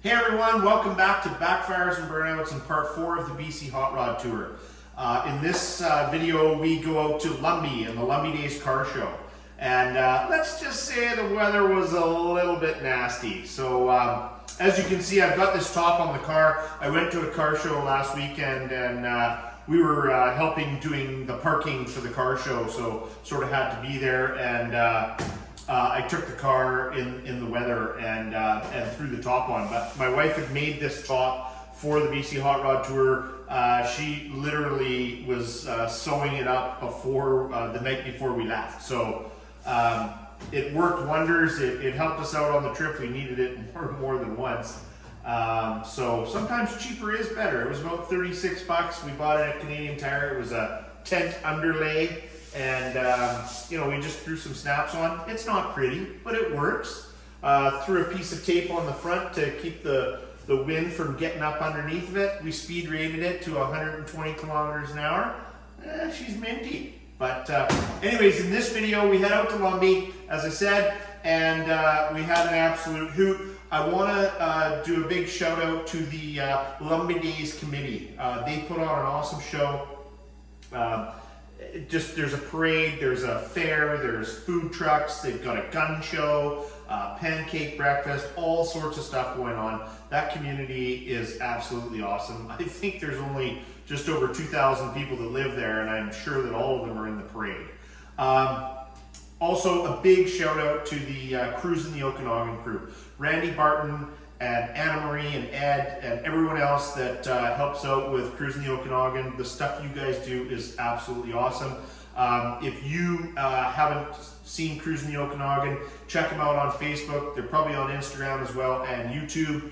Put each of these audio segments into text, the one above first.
Hey everyone, welcome back to Backfires and Burnouts in part 4 of the BC Hot Rod Tour. In this video we go out to Lumby and the Lumby Days car show. And let's just say the weather was a little bit nasty. So as you can see, I've got this top on the car. I went to a car show last weekend and we were helping doing the parking for the car show, so sort of had to be there, and I took the car in the weather and threw the top on. But my wife had made this top for the BC Hot Rod Tour. She literally was sewing it up before the night before we left. So it worked wonders. It helped us out on the trip. We needed it more than once. So sometimes cheaper is better. It was about 36 bucks. We bought it at Canadian Tire. It was a tent underlay. And, you know, we just threw some snaps on. It's not pretty, but it works. Threw a piece of tape on the front to keep the wind from getting up underneath of it. We speed rated it to 120 kilometers an hour. She's minty. But anyways, in this video, we head out to Lumby, as I said, and we had an absolute hoot. I want to do a big shout out to the Lumby Days committee. They put on an awesome show. There's a parade, there's a fair, there's food trucks, they've got a gun show, pancake breakfast, all sorts of stuff going on. That community is absolutely awesome. I think there's only just over 2,000 people that live there, and I'm sure that all of them are in the parade. Also, a big shout out to the Cruising the Okanagan crew. Randy Barton and Anna Marie and Ed and everyone else that helps out with Cruising the Okanagan. The stuff you guys do is absolutely awesome. If you haven't seen Cruising the Okanagan, check them out on Facebook. They're probably on Instagram as well and YouTube.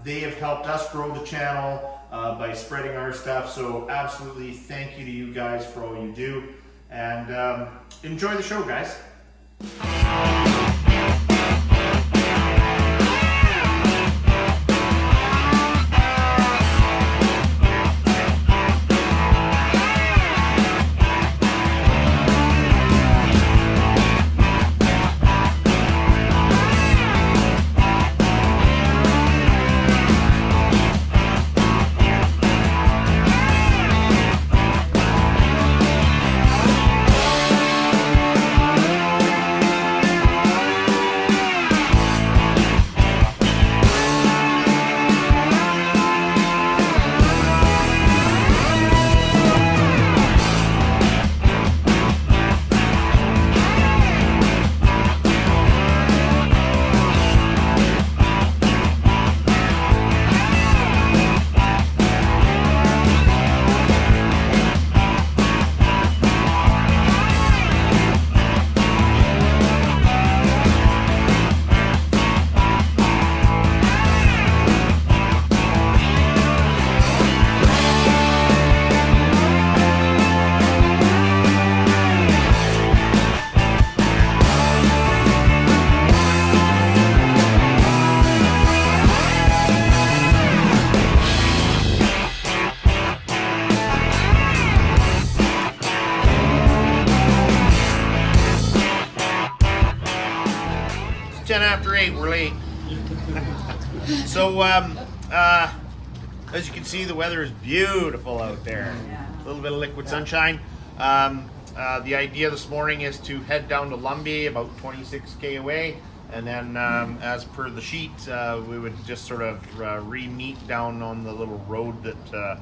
They have helped us grow the channel by spreading our stuff. So absolutely thank you to you guys for all you do. And enjoy the show, guys. It's 10 after 8, we're late. So, as you can see, the weather is beautiful out there. A little bit of liquid sunshine. The idea this morning is to head down to Lumby, about 26K away, and then as per the sheet, we would just sort of re-meet down on the little road that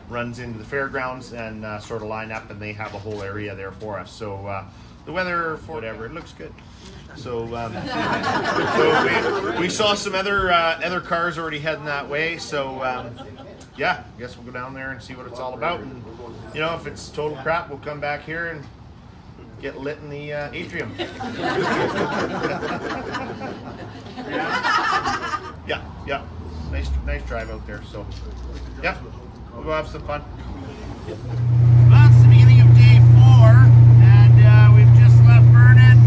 runs into the fairgrounds and sort of line up, and they have a whole area there for us. So the weather, for whatever, it looks good. So, so we saw some other cars already heading that way. So yeah, I guess we'll go down there and see what it's all about. And you know, if it's total crap, we'll come back here and get lit in the atrium. Yeah, nice drive out there. So yeah, we'll go have some fun. Well, it's the beginning of day 4, and we've just left Vernon.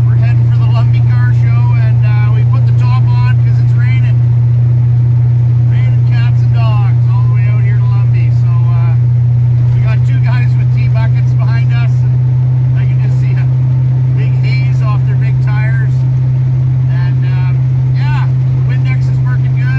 We're heading for the Lumby car show, and we put the top on because it's raining. Raining cats and dogs all the way out here to Lumby. So we got 2 guys with T-buckets behind us. And I can just see a big haze off their big tires. And yeah, the Windex is working good.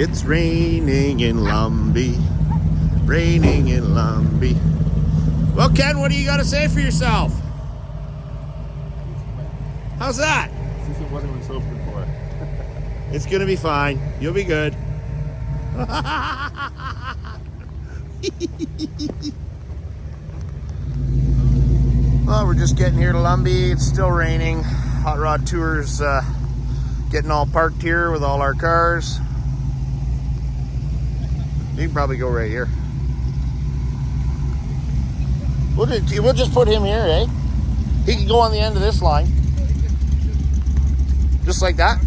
It's raining in Lumby, raining in Lumby. Well, Ken, what do you got to say for yourself? How's that? This isn't what I was hoping for. It's gonna be fine. You'll be good. Well, we're just getting here to Lumby. It's still raining. Hot Rod Tour's getting all parked here with all our cars. You can probably go right here. We'll just put him here, eh? He can go on the end of this line. Just like that.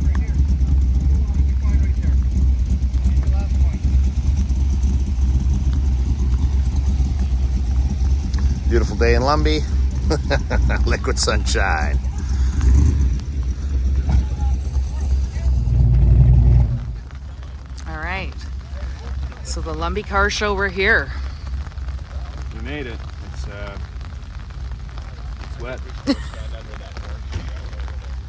Beautiful day in Lumby. Liquid sunshine. All right. So the Lumby Car Show, we're here. We made it. It's wet.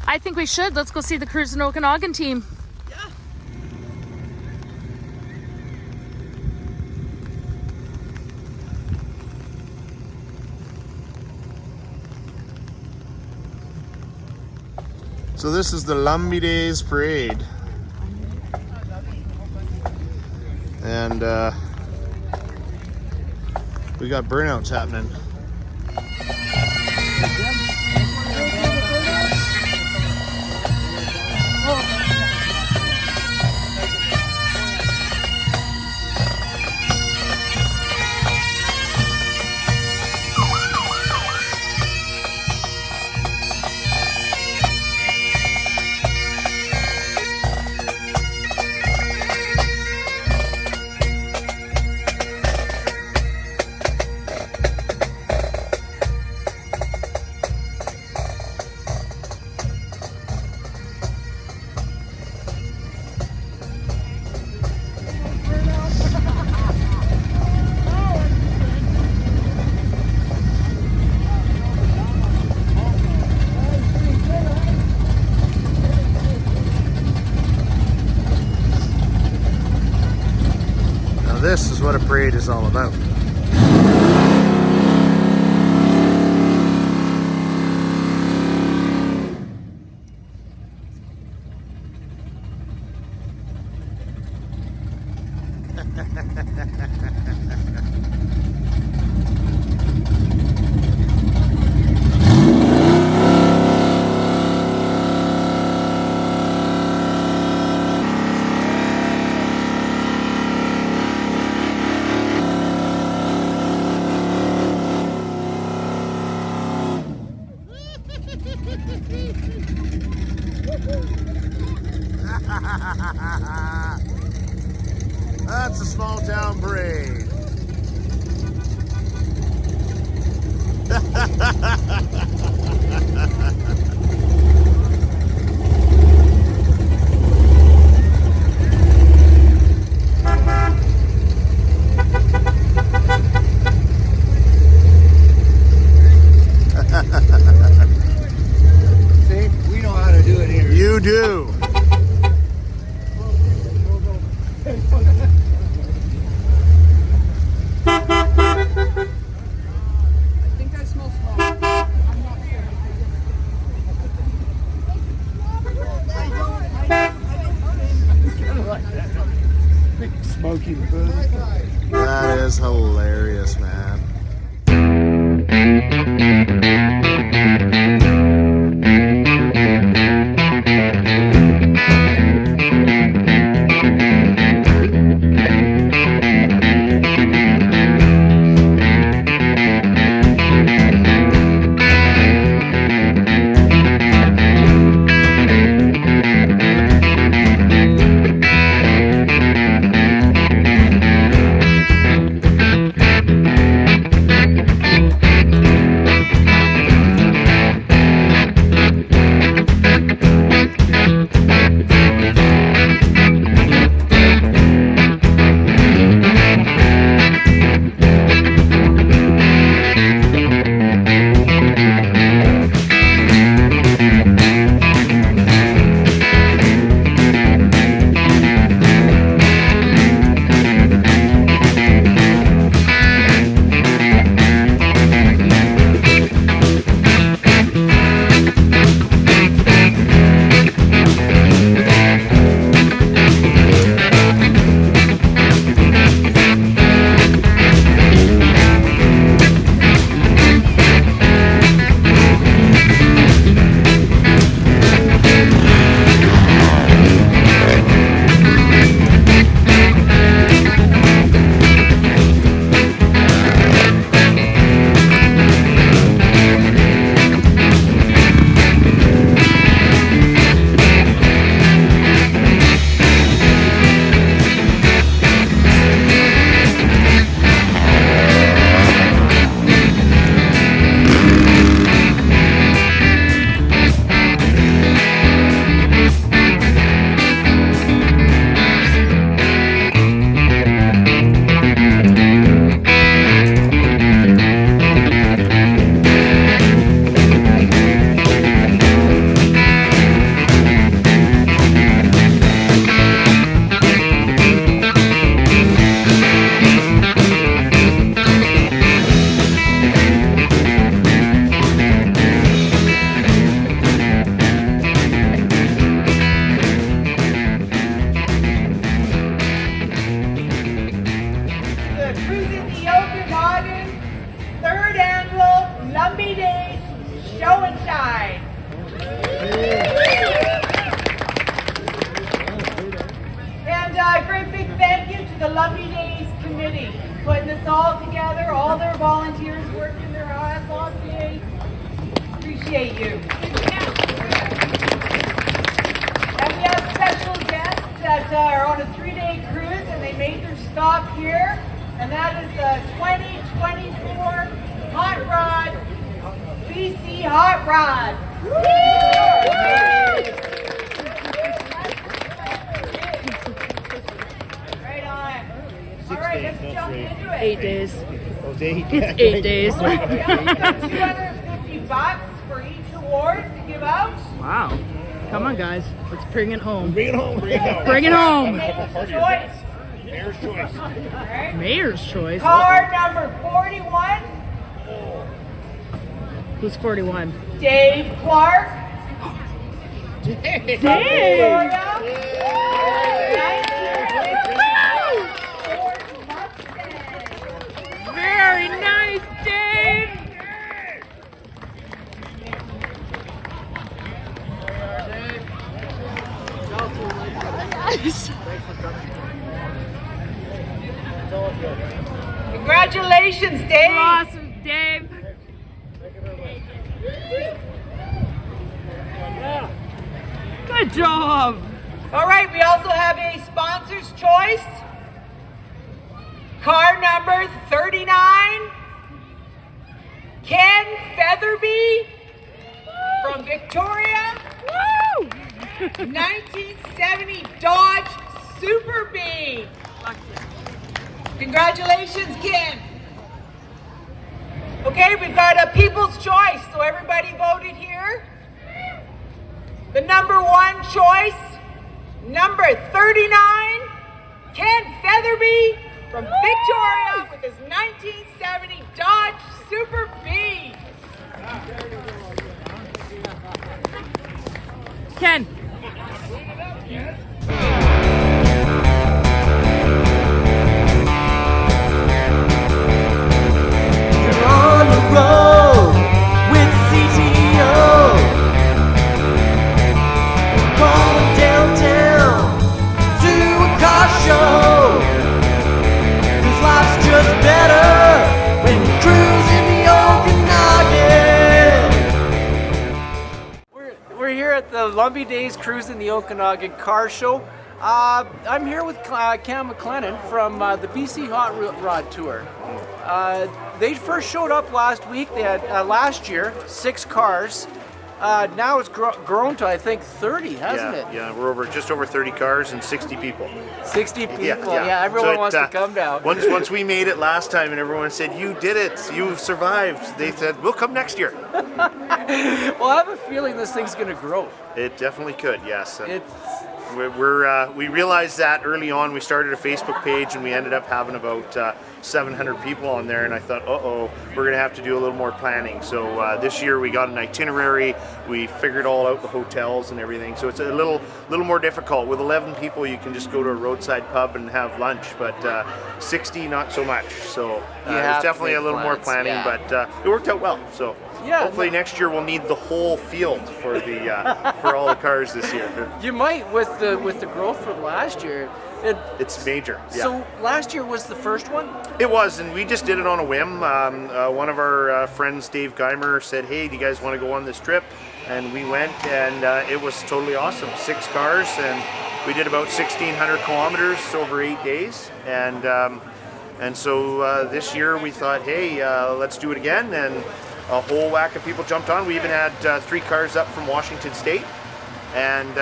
I think we should. Let's go see the Cruise and Okanagan team. Yeah. So this is the Lumby Days parade. And we got burnouts happening. This is what a parade is all about. That's a small town parade. See, we know how to do it here. You do. I think I smell smoke. I'm not sure. Kind of like that. Big smoky burn. That is hilarious, man. Lumby Days Show and Shine. And a great big thank you to the Lumby Days committee, putting this all together, all their volunteers working their ass off today. Appreciate you. And we have special guests that are on a 3-day cruise and they made their stop here. And that is the 2024 Hot Rod, BC Hot Rod. Right on. All right, let's jump into it. 8 days. Oh, day. It's 8 days. We got $250 for each award to give out. Wow. Come on, guys. Let's bring it home. Bring it home. Bring it home. Bring it home. Mayor's choice. Mayor's choice. All right. Mayor's choice. Card number 41, Who's 41? Dave Clark. Dave. Victoria. Very nice, Dave. Congratulations, Dave. Awesome, Dave. Good job. All right, we also have a sponsor's choice. Car number 39, Ken Featherby from Victoria. Woo! 1970 Dodge Super B. Congratulations, Ken. Okay, we've got a people's choice, so everybody voted here. The number 1 choice, number 39, Ken Featherby from Victoria with his 1970 Dodge Super B. Ken. You're on the road with CTO. Going downtown to a car show. 'Cause life's just better when you cruise in the Okanagan. We're here at the Lumby Days Cruise in the Okanagan Car Show. I'm here with Cam McLennan from the BC Hot Rod Tour. They first showed up last week. They had last year 6 cars. Now it's grown to I think 30, hasn't it? Yeah, we're just over 30 cars and 60 people. 60 people. Yeah. Yeah, everyone So wants to come down. Once we made it last time and everyone said, "You did it, you've survived," they said, "We'll come next year." Well, I have a feeling this thing's going to grow. It definitely could, yes. And It's we realized that early on. We started a Facebook page and we ended up having about 700 people on there, and I thought, we're gonna have to do a little more planning. So this year we got an itinerary, we figured all out the hotels and everything, so it's a little more difficult. With 11 people you can just go to a roadside pub and have lunch, but 60 not so much. So have it's to definitely make a little more plans, planning, yeah. but it worked out well. So Yeah, hopefully next year we'll need the whole field for the for all the cars this year. you might with the growth from last year. It's major. Yeah. So last year was the first one? It was, and we just did it on a whim. One of our friends, Dave Geimer, said, "Hey, do you guys want to go on this trip?" And we went, and it was totally awesome. 6 cars, and we did about 1,600 kilometers over 8 days. And so this year we thought, hey, let's do it again, and a whole whack of people jumped on. We even had 3 cars up from Washington State. And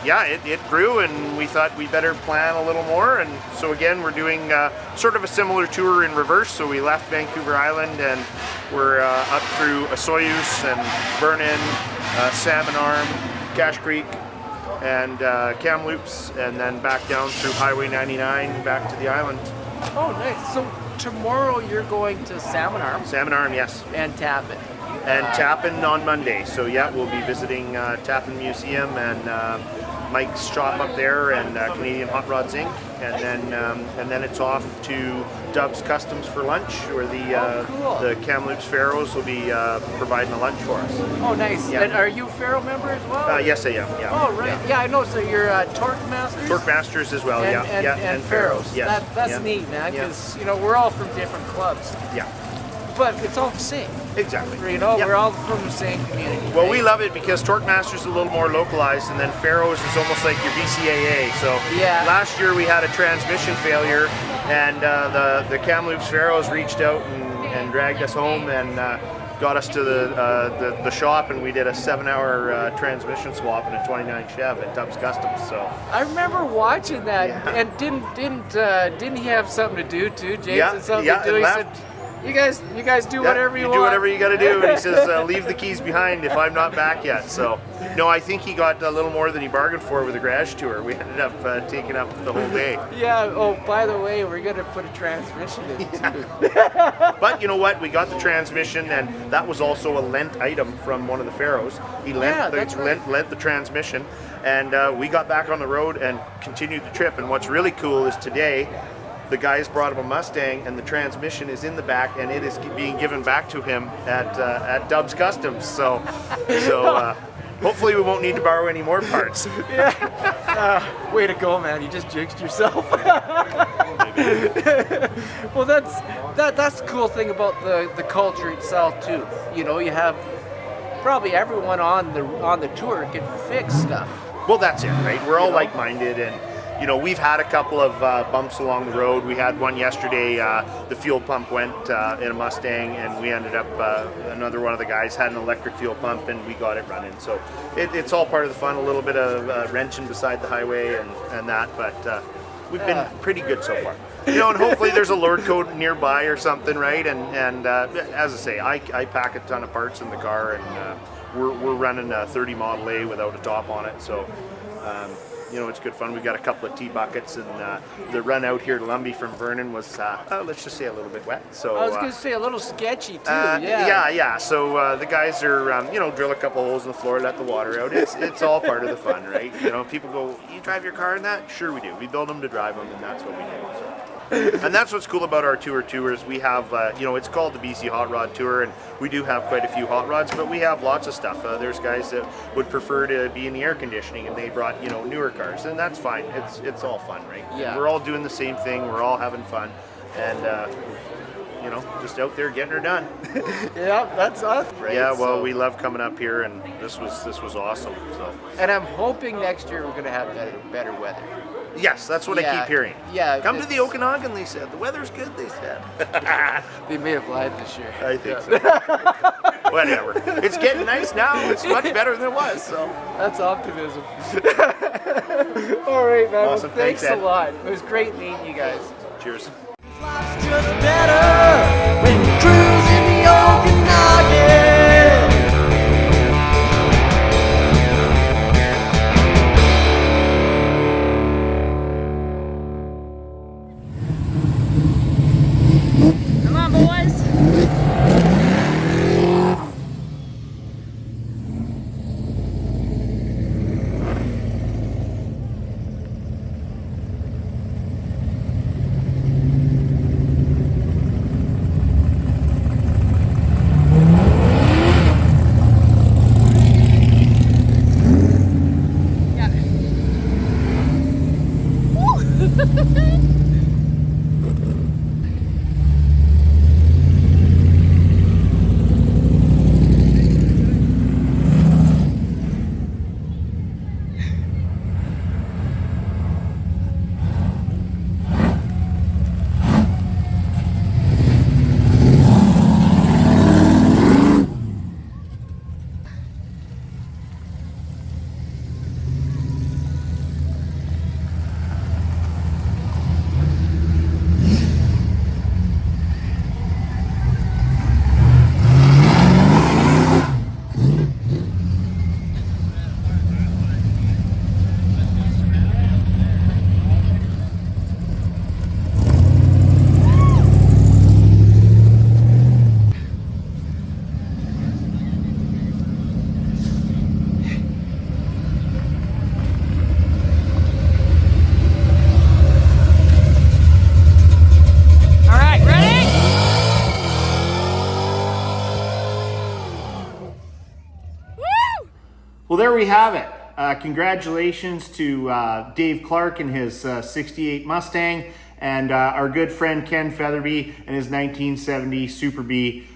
it grew, and we thought we better plan a little more. And so again, we're doing sort of a similar tour in reverse. So we left Vancouver Island and we're up through Osoyoos and Vernon, Salmon Arm, Cache Creek, and Kamloops, and then back down through Highway 99 back to the island. Oh, nice. So tomorrow you're going to Salmon Arm Salmon Arm, yes. and Tappan. And Tappan on Monday. So yeah, we'll be visiting Tappan Museum and Mike's shop up there, and Canadian Hot Rods Inc. And then it's off to Dub's Customs for lunch, where cool. the Kamloops Pharaohs will be providing a lunch for us. Oh, nice. Yeah. And are you a Pharaoh member as well? Yes, I am. Yeah. Oh, right. Yeah, I know. So you're Torque Masters? Torque Masters as well. And Pharaohs. Yes. That's yeah. neat, man, Yeah. because, you know, we're all from different clubs. Yeah. But it's all the same. Exactly. You know, Yeah. we're all from the same community. Well, right? we love it because Torque Masters is a little more localized, and then Pharaohs is almost like your BCAA. So Yeah. last year we had a transmission failure, and the Kamloops Pharaohs reached out and dragged us home and got us to the shop, and we did a 7-hour transmission swap in a 29 Chev at Dub's Customs. So I remember watching that, Yeah. and didn't he have something to do too? James Yeah, had something yeah, to do. He and said, left. "You guys do whatever you want. do whatever you got to do." And he says, "Leave the keys behind if I'm not back yet." So, no, I think he got a little more than he bargained for with the garage tour. We ended up taking up the whole day. Yeah. Oh, by the way, we're gonna put a transmission in too. But you know what? We got the transmission, and that was also a lent item from one of the Pharaohs. He lent, that's right. lent the transmission, and we got back on the road and continued the trip. And what's really cool is today, the guys brought him a Mustang, and the transmission is in the back, and it is being given back to him at Dub's Customs. So hopefully we won't need to borrow any more parts. Way to go, man! You just jinxed yourself. Well, that's the cool thing about the culture itself too. You know, you have probably everyone on the tour can fix stuff. Well, that's it, right? We're all like-minded, and you know, we've had a couple of bumps along the road. We had one yesterday. The fuel pump went in a Mustang, and we ended up, another one of the guys had an electric fuel pump, and we got it running. So it's all part of the fun, a little bit of wrenching beside the highway and that, but we've been pretty good so far. You know, and hopefully there's a Lord Code nearby or something, right? And as I say, I pack a ton of parts in the car, and we're running a 30 Model A without a top on it, so you know, it's good fun. We've got a couple of T-buckets, and the run out here to Lumby from Vernon was, let's just say, a little bit wet. So I was going to say a little sketchy too. yeah. So the guys are, you know, drill a couple holes in the floor, let the water out. It's all part of the fun, right? You know, people go, "You drive your car in that?" Sure we do. We build them to drive them, and that's what we do. So. And that's what's cool about our tours. We have, you know, it's called the BC Hot Rod Tour, and we do have quite a few hot rods, but we have lots of stuff. There's guys that would prefer to be in the air conditioning, and they brought, you know, newer cars, and that's fine. It's all fun, right? Yeah. We're all doing the same thing. We're all having fun, and you know, just out there getting her done. Yeah, that's us. Right? Yeah, well, So- we love coming up here, and this was awesome. So And I'm hoping next year we're going to have better weather. yes, that's what I Yeah, keep hearing. yeah, Come to it's- the Okanagan, they said. The weather's good, they said. They may have lied this year. I think so. Whatever. It's getting nice now. It's much better than it was. So That's optimism. All right, man. Awesome. Well, thanks Thanks, a Ed. lot. It was great meeting you guys. cheers. Life's just better when you cruise in the Okanagan. Come on, boys. Well, there we have it. Congratulations to Dave Clark and his 68 Mustang, and our good friend Ken Featherby and his 1970 Super B.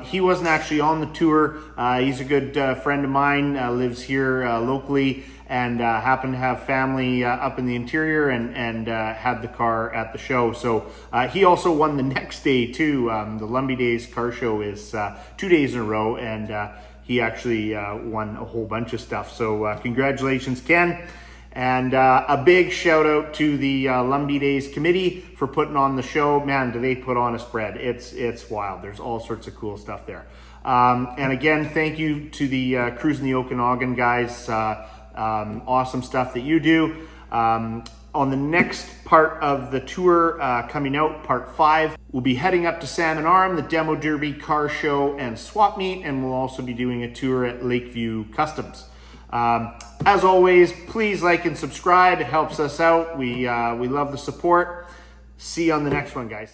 He wasn't actually on the tour. He's a good friend of mine, lives here locally, and happened to have family up in the interior and had the car at the show. So he also won the next day too. The Lumby Days car show is 2 days in a row, and he actually won a whole bunch of stuff. So congratulations, Ken. And a big shout out to the Lumby Days committee for putting on the show. Man, do they put on a spread. It's wild. There's all sorts of cool stuff there. And again, thank you to the Cruising the Okanagan guys. Awesome stuff that you do. On the next part of the tour coming out, part 5, we'll be heading up to Salmon Arm, the Demo Derby car show and swap meet, and we'll also be doing a tour at Lakeview Customs. As always, please like and subscribe. It helps us out. We love the support. See you on the next one, guys.